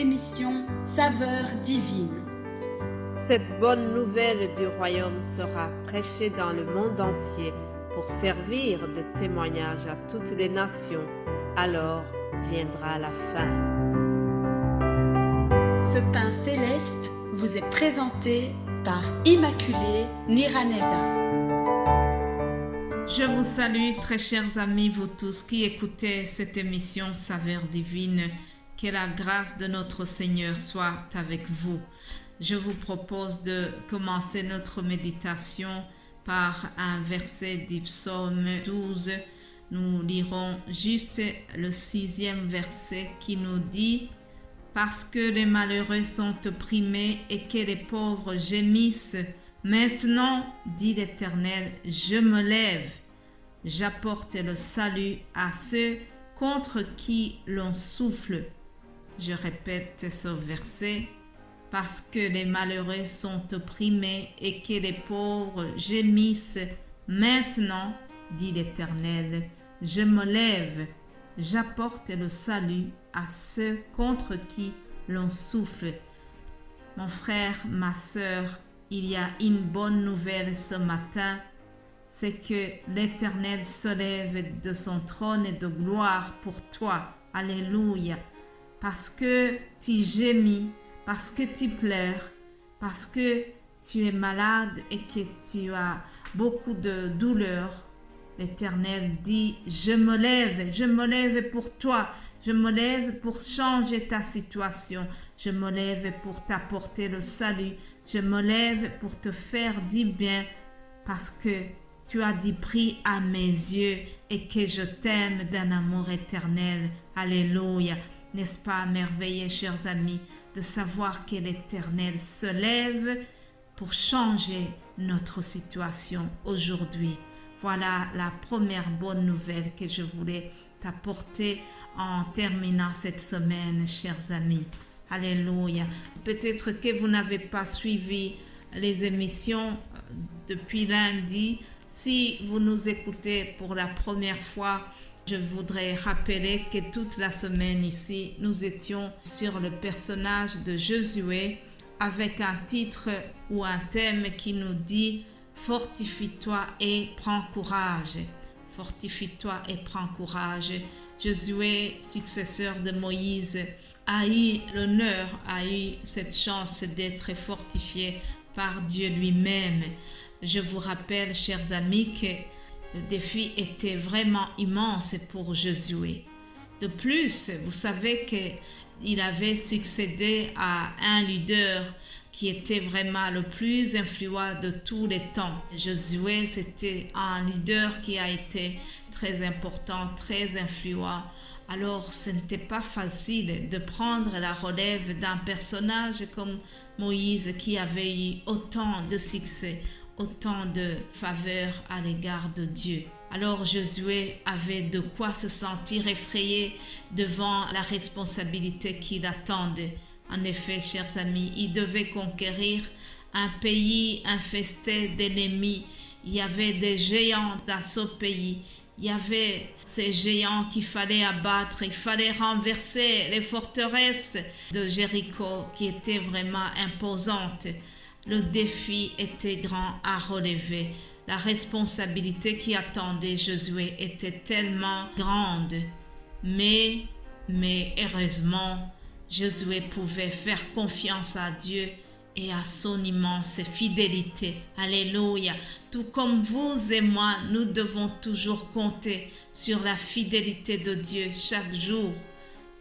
l'émission Saveurs divines. Cette bonne nouvelle du royaume sera prêchée dans le monde entier pour servir de témoignage à toutes les nations. Alors viendra la fin. Ce pain céleste vous est présenté par Immaculée Niraneza. Je vous salue, très chers amis, vous tous qui écoutez cette émission Saveurs divines. Que la grâce de notre Seigneur soit avec vous. Je vous propose de commencer notre méditation par un verset du psaume 12. Nous lirons juste le 6e verset qui nous dit « Parce que les malheureux sont opprimés et que les pauvres gémissent, maintenant, dit l'Éternel, je me lève. J'apporte le salut à ceux contre qui l'on souffle. » Je répète ce verset. Parce que les malheureux sont opprimés et que les pauvres gémissent, maintenant, dit l'Éternel, je me lève, j'apporte le salut à ceux contre qui l'on souffle. Mon frère, ma sœur, il y a une bonne nouvelle ce matin, c'est que l'Éternel se lève de son trône de gloire pour toi. Alléluia. Parce que tu gémis, parce que tu pleures, parce que tu es malade et que tu as beaucoup de douleur, l'Éternel dit, je me lève pour toi, je me lève pour changer ta situation, je me lève pour t'apporter le salut, je me lève pour te faire du bien, parce que tu as dit prie à mes yeux et que je t'aime d'un amour éternel. Alléluia. N'est-ce pas merveilleux, chers amis, de savoir que l'Éternel se lève pour changer notre situation aujourd'hui. Voilà la première bonne nouvelle que je voulais t'apporter en terminant cette semaine, chers amis. Alléluia. Peut-être que vous n'avez pas suivi les émissions depuis lundi. Si vous nous écoutez pour la première fois, je voudrais rappeler que toute la semaine ici, nous étions sur le personnage de Josué avec un titre ou un thème qui nous dit « Fortifie-toi et prends courage ». Fortifie-toi et prends courage. Josué, successeur de Moïse, a eu l'honneur, a eu cette chance d'être fortifié par Dieu lui-même. Je vous rappelle, chers amis, que le défi était vraiment immense pour Josué. De plus, vous savez qu'il avait succédé à un leader qui était vraiment le plus influent de tous les temps. Josué, c'était un leader qui a été très important, très influent. Alors, ce n'était pas facile de prendre la relève d'un personnage comme Moïse qui avait eu autant de succès, autant de faveur à l'égard de Dieu. Alors Josué avait de quoi se sentir effrayé devant la responsabilité qui l'attendait. En effet, chers amis, il devait conquérir un pays infesté d'ennemis. Il y avait des géants dans ce pays. Il y avait ces géants qu'il fallait abattre. Il fallait renverser les forteresses de Jéricho qui étaient vraiment imposantes. Le défi était grand à relever. La responsabilité qui attendait Josué était tellement grande. Mais heureusement, Josué pouvait faire confiance à Dieu et à son immense fidélité. Alléluia. Tout comme vous et moi, nous devons toujours compter sur la fidélité de Dieu chaque jour.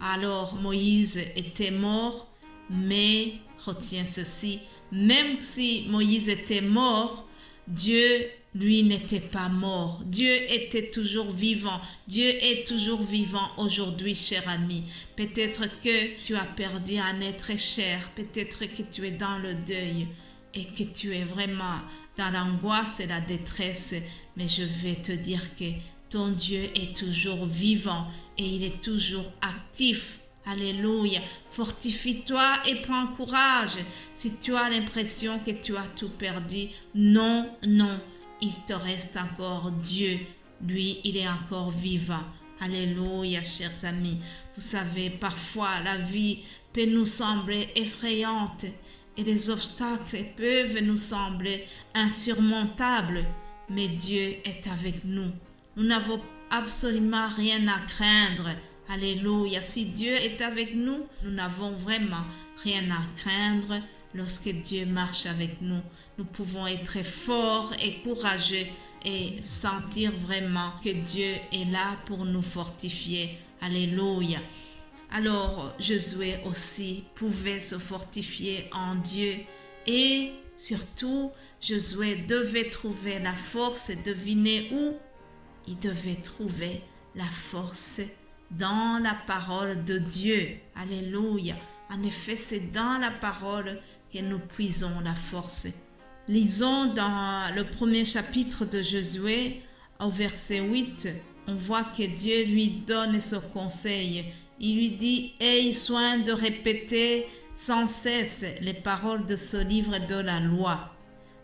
Alors Moïse était mort, mais retiens ceci, même si Moïse était mort, Dieu, lui, n'était pas mort. Dieu était toujours vivant. Dieu est toujours vivant aujourd'hui, cher ami. Peut-être que tu as perdu un être cher. Peut-être que tu es dans le deuil et que tu es vraiment dans l'angoisse et la détresse. Mais je vais te dire que ton Dieu est toujours vivant et il est toujours actif. Alléluia. Fortifie-toi et prends courage. Si tu as l'impression que tu as tout perdu, non, il te reste encore Dieu. Lui, il est encore vivant. Alléluia, chers amis. Vous savez, parfois, la vie peut nous sembler effrayante et les obstacles peuvent nous sembler insurmontables, mais Dieu est avec nous. Nous n'avons absolument rien à craindre. Alléluia. Si Dieu est avec nous, nous n'avons vraiment rien à craindre. Lorsque Dieu marche avec nous, nous pouvons être forts et courageux et sentir vraiment que Dieu est là pour nous fortifier. Alléluia. Alors Josué aussi pouvait se fortifier en Dieu et surtout Josué devait trouver la force. Devinez où? Il devait trouver la force dans la parole de Dieu. Alléluia. En effet, c'est dans la parole que nous puisons la force. Lisons dans le premier chapitre de Josué, au verset 8, on voit que Dieu lui donne ce conseil. Il lui dit « Aie soin de répéter sans cesse les paroles de ce livre de la loi.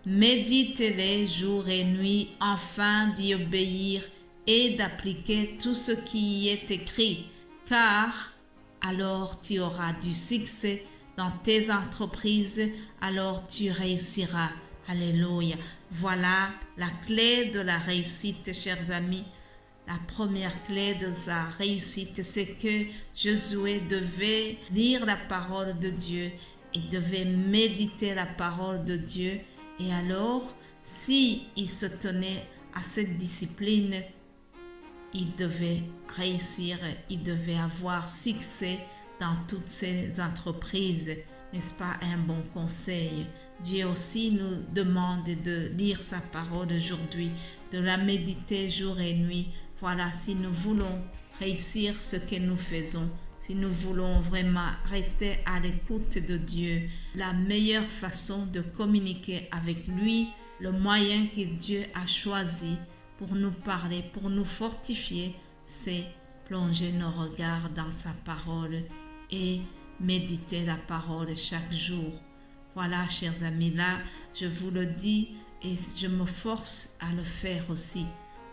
Médite-les jour et nuit afin d'y obéir et d'appliquer tout ce qui y est écrit, car alors tu auras du succès dans tes entreprises, alors tu réussiras. » Alléluia. Voilà la clé de la réussite, chers amis. La première clé de sa réussite, c'est que Josué devait lire la parole de Dieu et devait méditer la parole de Dieu. Et alors, si il se tenait à cette discipline, il devait réussir, il devait avoir succès dans toutes ses entreprises. N'est-ce pas un bon conseil? Dieu aussi nous demande de lire sa parole aujourd'hui, de la méditer jour et nuit. Voilà, si nous voulons réussir ce que nous faisons, si nous voulons vraiment rester à l'écoute de Dieu, la meilleure façon de communiquer avec lui, le moyen que Dieu a choisi pour nous parler, pour nous fortifier, c'est plonger nos regards dans sa parole et méditer la parole chaque jour. Voilà, chers amis, là, je vous le dis et je me force à le faire aussi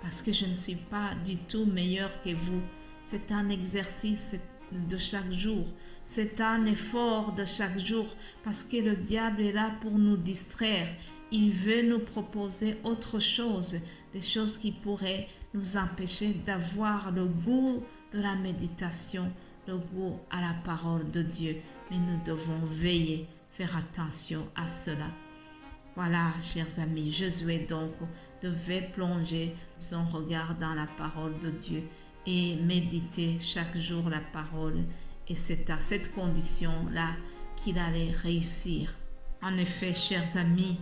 parce que je ne suis pas du tout meilleure que vous. C'est un exercice de chaque jour. C'est un effort de chaque jour parce que le diable est là pour nous distraire. Il veut nous proposer autre chose, des choses qui pourraient nous empêcher d'avoir le goût de la méditation, le goût à la parole de Dieu. Mais nous devons veiller, faire attention à cela. Voilà, chers amis, Josué donc devait plonger son regard dans la parole de Dieu et méditer chaque jour la parole. Et c'est à cette condition-là qu'il allait réussir. En effet, chers amis,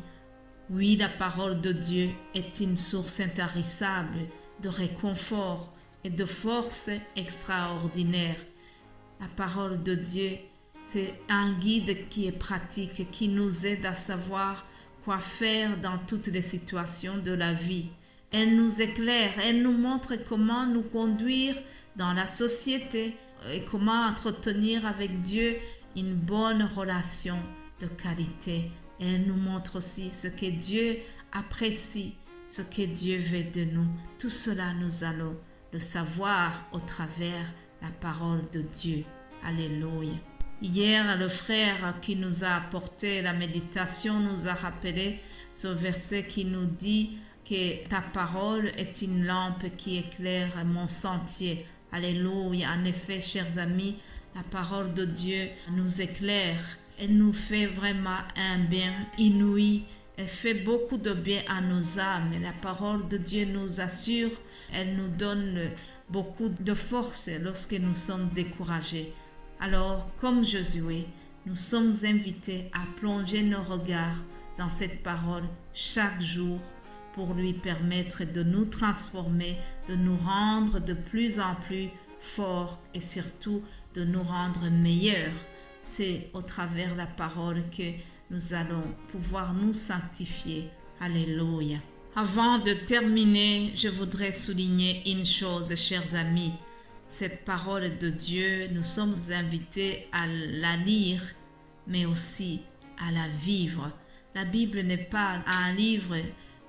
oui, la parole de Dieu est une source intarissable de réconfort et de force extraordinaire. La parole de Dieu, c'est un guide qui est pratique, qui nous aide à savoir quoi faire dans toutes les situations de la vie. Elle nous éclaire, elle nous montre comment nous conduire dans la société et comment entretenir avec Dieu une bonne relation de qualité. Elle nous montre aussi ce que Dieu apprécie, ce que Dieu veut de nous. Tout cela, nous allons le savoir au travers la parole de Dieu. Alléluia. Hier, le frère qui nous a apporté la méditation nous a rappelé ce verset qui nous dit que ta parole est une lampe qui éclaire mon sentier. Alléluia. En effet, chers amis, la parole de Dieu nous éclaire. Elle nous fait vraiment un bien inouï. Elle fait beaucoup de bien à nos âmes. La parole de Dieu nous assure. Elle nous donne beaucoup de force lorsque nous sommes découragés. Alors, comme Josué, nous sommes invités à plonger nos regards dans cette parole chaque jour pour lui permettre de nous transformer, de nous rendre de plus en plus forts et surtout de nous rendre meilleurs. C'est au travers de la parole que nous allons pouvoir nous sanctifier. Alléluia. Avant de terminer, je voudrais souligner une chose, chers amis. Cette parole de Dieu, nous sommes invités à la lire, mais aussi à la vivre. La Bible n'est pas un livre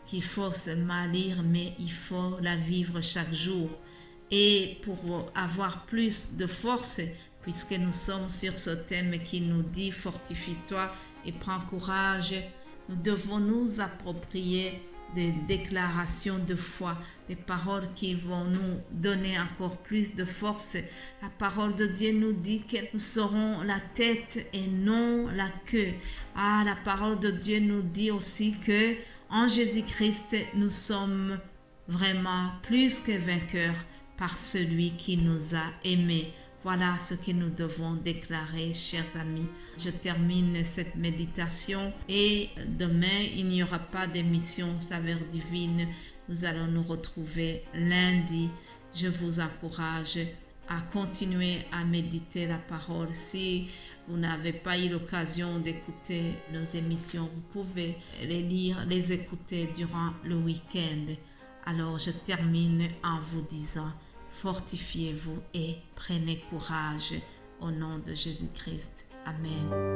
qu'il faut seulement lire, mais il faut la vivre chaque jour. Et pour avoir plus de force, puisque nous sommes sur ce thème qui nous dit « Fortifie-toi et prends courage », nous devons nous approprier des déclarations de foi, des paroles qui vont nous donner encore plus de force. La parole de Dieu nous dit que nous serons la tête et non la queue. La parole de Dieu nous dit aussi que en Jésus-Christ, nous sommes vraiment plus que vainqueurs par celui qui nous a aimés. Voilà ce que nous devons déclarer, chers amis. Je termine cette méditation et demain, il n'y aura pas d'émission Saveur divine. Nous allons nous retrouver lundi. Je vous encourage à continuer à méditer la parole. Si vous n'avez pas eu l'occasion d'écouter nos émissions, vous pouvez les lire, les écouter durant le week-end. Alors, je termine en vous disant: fortifiez-vous et prenez courage au nom de Jésus-Christ. Amen.